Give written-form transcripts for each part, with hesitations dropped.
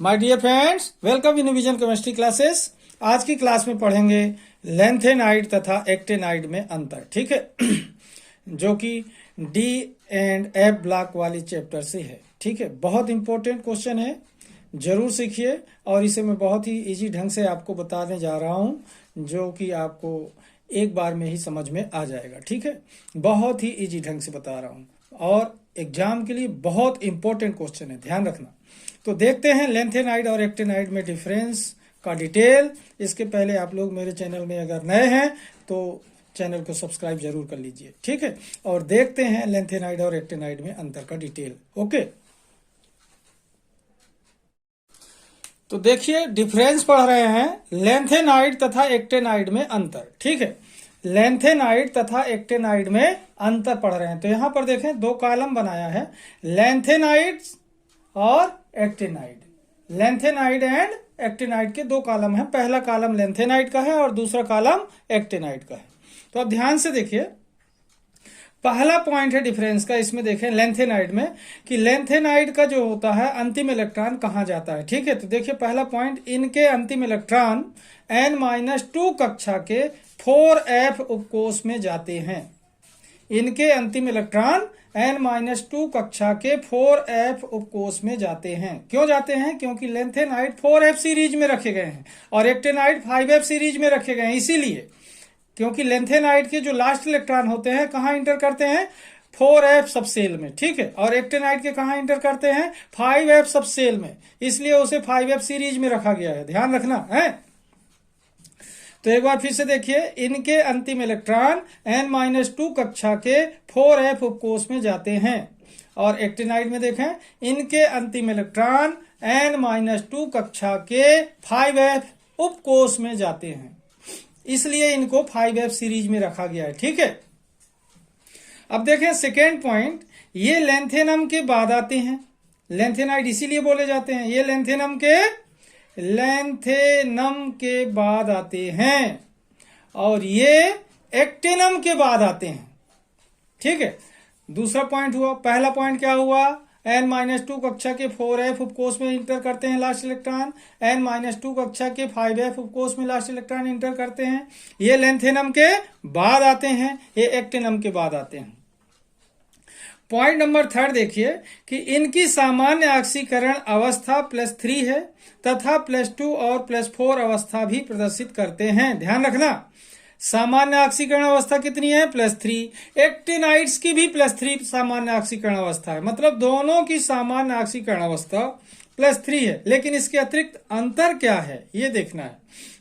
My dear friends, welcome in vision chemistry classes. आज की class में पढ़ेंगे लेंथेनाइड तथा एक्टेनाइड में अंतर। ठीक है जो कि डी एंड एफ ब्लॉक वाली चैप्टर से है। ठीक है, बहुत इंपॉर्टेंट क्वेश्चन है, जरूर सीखिए। और इसे मैं बहुत ही इजी ढंग से आपको बताने जा रहा हूं जो कि आपको एक बार में ही समझ में आ जाएगा। ठीक है, बहुत ही इजी ढंग से बता रहा हूं और एग्जाम के लिए बहुत इंपॉर्टेंट क्वेश्चन है, ध्यान रखना। तो देखते हैं लेंथेनाइड और एक्टेनाइड में डिफरेंस का डिटेल। इसके पहले आप लोग मेरे चैनल में अगर नए हैं तो चैनल को सब्सक्राइब जरूर कर लीजिए। ठीक है, और देखते हैं लेंथेनाइड और एक्टेनाइड में अंतर का डिटेल। ओके, तो देखिए डिफरेंस पढ़ रहे हैं लेंथेनाइड तथा एक्टेनाइड में अंतर। ठीक है, लेंथेनाइड तथा एक्टेनाइड में अंतर पढ़ रहे हैं। तो यहां पर देखें, दो कॉलम बनाया है, लेंथेनाइड और एक्टेनाइड। लेंथेनाइड एंड एक्टेनाइड के दो कॉलम हैं। पहला कॉलम लेंथेनाइड का है और दूसरा कॉलम एक्टेनाइड का है। तो अब ध्यान से देखिए, पहला पॉइंट है डिफरेंस का। इसमें देखें लेंथेनाइड में कि लेंथेनाइड का जो होता है अंतिम इलेक्ट्रॉन कहां जाता है। ठीक है, तो देखिए पहला पॉइंट, इनके अंतिम इलेक्ट्रॉन N-2 कक्षा के 4f उपकोष में जाते हैं। इनके अंतिम इलेक्ट्रॉन N-2 कक्षा के 4f उपकोष में जाते हैं। क्यों जाते हैं? क्योंकि लेंथेनाइड 4f सीरीज में रखे गए हैं और एक्टेनाइड 5f सीरीज में रखे गए हैं। इसीलिए, क्योंकि लेंथेनाइड के जो लास्ट इलेक्ट्रॉन होते हैं कहां इंटर करते हैं? 4f सबसेल में। ठीक है, और एक्टेनाइड के कहां इंटर करते हैं? 5f सबसेल में। इसलिए उसे 5f सीरीज में रखा गया है, ध्यान रखना है। तो एक बार फिर से देखिए, इनके अंतिम इलेक्ट्रॉन N-2 कक्षा के 4f उपकोष में जाते हैं और एक्टेनाइड में देखें, इनके अंतिम इलेक्ट्रॉन N-2 कक्षा के 5f उपकोष में जाते हैं। इसलिए इनको 5f सीरीज में रखा गया है। ठीक है, अब देखें सेकेंड पॉइंट, ये लेंथेनम के बाद आते हैं। लेंथेनाइड इसीलिए बोले जाते हैं, ये लेंथेनम के बाद आते हैं और ये एक्टेनम के बाद आते हैं। ठीक है, दूसरा पॉइंट हुआ। पहला पॉइंट क्या हुआ? N-2 कक्षा के 4f उपकोष में इंटर करते हैं लास्ट इलेक्ट्रॉन, N-2 कक्षा के 5f उपकोष में लास्ट इलेक्ट्रॉन इंटर करते हैं। ये लेंथेनम के बाद आते हैं, ये एक्टेनम के बाद आते हैं। पॉइंट नंबर थर्ड देखिए कि इनकी सामान्य ऑक्सीकरण अवस्था +3 है तथा +2 और +4 अवस्था भी प्रदर्शित करते हैं। ध्यान रखना, सामान्य ऑक्सीकरण अवस्था कितनी है? +3। एक्टिनाइड्स की भी +3 सामान्य ऑक्सीकरण अवस्था है, मतलब दोनों की सामान्य ऑक्सीकरण अवस्था +3 है। लेकिन इसके अतिरिक्त अंतर क्या है ये देखना है।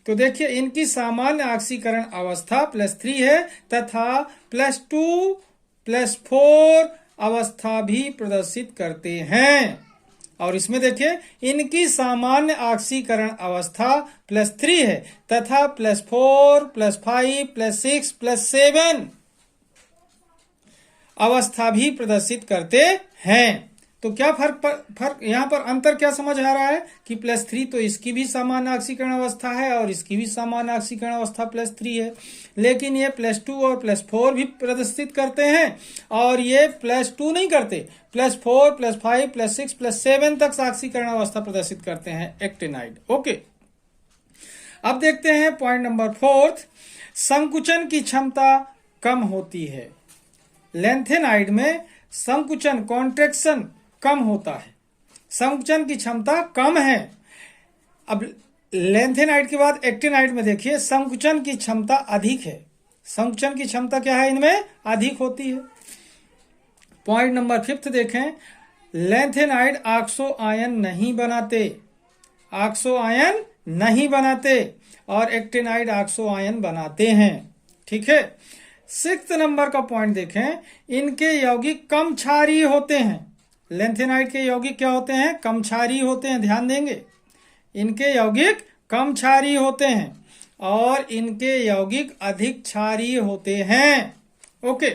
तो देखिए, इनकी सामान्य ऑक्सीकरण अवस्था +3 है तथा +2 +4 अवस्था भी प्रदर्शित करते हैं। और इसमें देखिए, इनकी सामान्य ऑक्सीकरण अवस्था +3 है तथा +4 +5 +6 +7 अवस्था भी प्रदर्शित करते हैं। तो क्या फर्क यहां पर अंतर क्या समझ आ रहा है कि +3 तो इसकी भी सामान्य ऑक्सीकरण अवस्था है और इसकी भी सामान्य ऑक्सीकरण अवस्था +3 है, लेकिन ये +2 और +4 भी प्रदर्शित करते हैं और ये +2 नहीं करते, +4 +5 +6 +7 तक ऑक्सीकरण अवस्था प्रदर्शित करते हैं एक्टेनाइड। ओके, अब देखते हैं पॉइंट नंबर फोर्थ, संकुचन की क्षमता कम होती है। लेंथेनाइड में संकुचन कॉन्ट्रैक्शन कम होता है, संकुचन की क्षमता कम है। अब लेंथेनाइड के बाद एक्टेनाइड में देखिए, संकुचन की क्षमता अधिक है। संकुचन की क्षमता क्या है? इनमें अधिक होती है। पॉइंट नंबर फिफ्थ देखें, लेंथेनाइड ऑक्सो आयन नहीं बनाते, ऑक्सो आयन नहीं बनाते और एक्टेनाइड ऑक्सो आयन बनाते हैं। ठीक है, सिक्स्थ नंबर का पॉइंट देखें, इनके यौगिक कम क्षारीय होते हैं। लेंथेनाइड के यौगिक क्या होते हैं? कम क्षारीय होते हैं, ध्यान देंगे। इनके यौगिक कम क्षारीय होते हैं और इनके यौगिक अधिक क्षारीय होते हैं। ओके,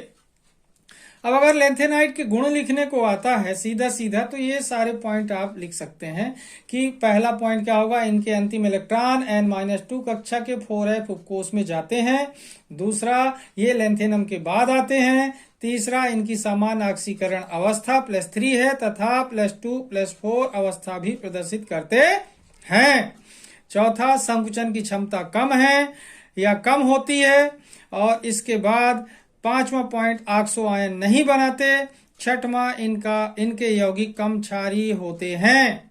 अब अगर लेंथेनाइड के गुण लिखने को आता है सीधा सीधा, तो ये सारे पॉइंट आप लिख सकते हैं कि पहला पॉइंट क्या होगा, इनके अंतिम इलेक्ट्रॉन N-2 कक्षा के 4f उपकोष में जाते हैं। दूसरा, ये लेंथेनम के बाद आते हैं। तीसरा, इनकी समान ऑक्सीकरण अवस्था +3 है तथा +2 +4 अवस्था भी प्रदर्शित करते हैं। चौथा, संकुचन की क्षमता कम है या कम होती है। और इसके बाद पांचवा पॉइंट, ऑक्सो आयन नहीं बनाते। छठवां, इनके यौगिक कम क्षारीय होते हैं।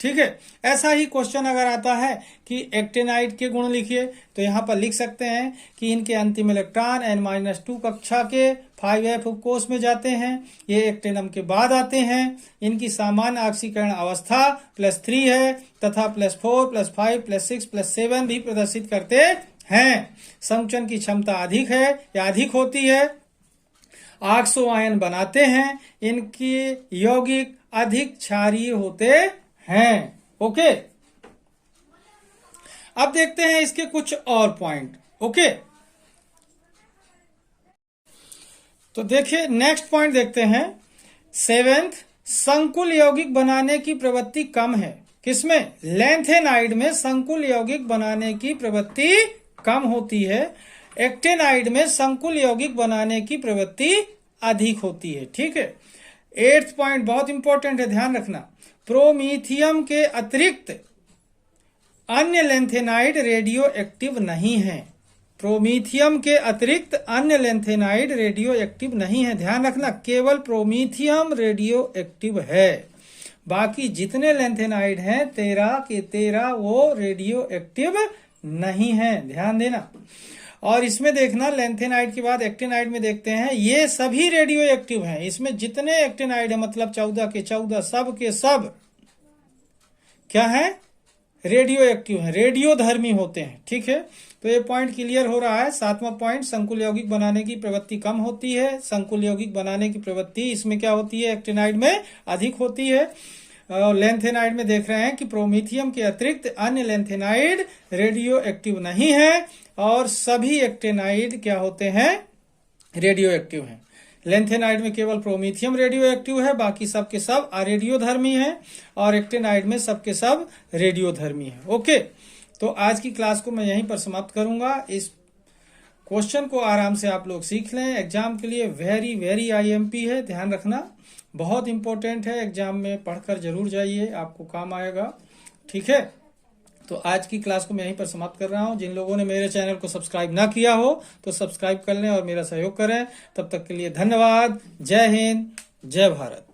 ठीक है, ऐसा ही क्वेश्चन अगर आता है कि एक्टेनाइड के गुण लिखिए, तो यहां पर लिख सकते हैं कि इनके अंतिम इलेक्ट्रॉन N-2 कक्षा के 5f उपकोष में जाते हैं। ये एक्टेनम के बाद आते हैं। इनकी सामान्य ऑक्सीकरण अवस्था +3 है तथा +4 +5 +6 +7 भी प्रदर्शित करते हैं। संकुचन की क्षमता अधिक है या अधिक होती है। ऑक्सो आयन बनाते हैं। इनके यौगिक अधिक क्षारीय होते हैं। ओके, अब देखते हैं इसके कुछ और पॉइंट। ओके, तो देखिए नेक्स्ट पॉइंट देखते हैं। 7th, संकुल यौगिक बनाने की प्रवृत्ति कम है। किसमें? लेंथेनाइड में संकुल यौगिक बनाने की प्रवृत्ति कम होती है। एक्टेनाइड में संकुल यौगिक बनाने की प्रवृत्ति अधिक होती है। ठीक है। 8th पॉइंट बहुत इंपॉर्टेंट है, ध्यान रखना। प्रोमीथियम के अतिरिक्त अन्य लेंथेनाइड रेडियो एक्टिव नहीं है। प्रोमीथियम के अतिरिक्त अन्य लेंथेनाइड रेडियो एक्टिव नहीं है, ध्यान रखना। केवल प्रोमीथियम रेडियो एक्टिव है। बाकी जितने लेंथेनाइड हैं 13 के 13 वो रेडियो एक्टिव नहीं है, ध्यान देना। और इसमें देखना, लेंथेनाइड के बाद एक्टेनाइड में देखते हैं, ये सभी रेडियो एक्टिव हैं। इसमें जितने एक्टेनाइड है, मतलब 14 के 14 सब के सब क्या है? रेडियो एक्टिव हैं, रेडियोधर्मी होते हैं। ठीक है, तो ये पॉइंट क्लियर हो रहा है। 7वां पॉइंट, संकुल यौगिक बनाने की प्रवृत्ति कम होती है। संकुल यौगिक बनाने की प्रवृत्ति इसमें क्या होती है? एक्टेनाइड में अधिक होती है। लेंथेनाइड में देख रहे हैं कि प्रोमीथियम के अतिरिक्त अन्य लेंथेनाइड रेडियो एक्टिव नहीं है और सभी एक्टेनाइड क्या होते हैं? रेडियो एक्टिव हैं। लेंथेनाइड में केवल प्रोमीथियम रेडियो एक्टिव है, बाकी सब के सब अरेडियोधर्मी हैं और एक्टेनाइड में सब के सब रेडियोधर्मी है। ओके, तो आज की क्लास को मैं यहीं पर समाप्त करूंगा। इस क्वेश्चन को आराम से आप लोग सीख लें। एग्जाम के लिए वेरी वेरी IMP है, ध्यान रखना, बहुत इंपॉर्टेंट है। एग्जाम में पढ़कर जरूर जाइए, आपको काम आएगा। ठीक है, तो आज की क्लास को मैं यहीं पर समाप्त कर रहा हूं। जिन लोगों ने मेरे चैनल को सब्सक्राइब ना किया हो तो सब्सक्राइब कर लें और मेरा सहयोग करें। तब तक के लिए धन्यवाद। जय हिंद, जय भारत।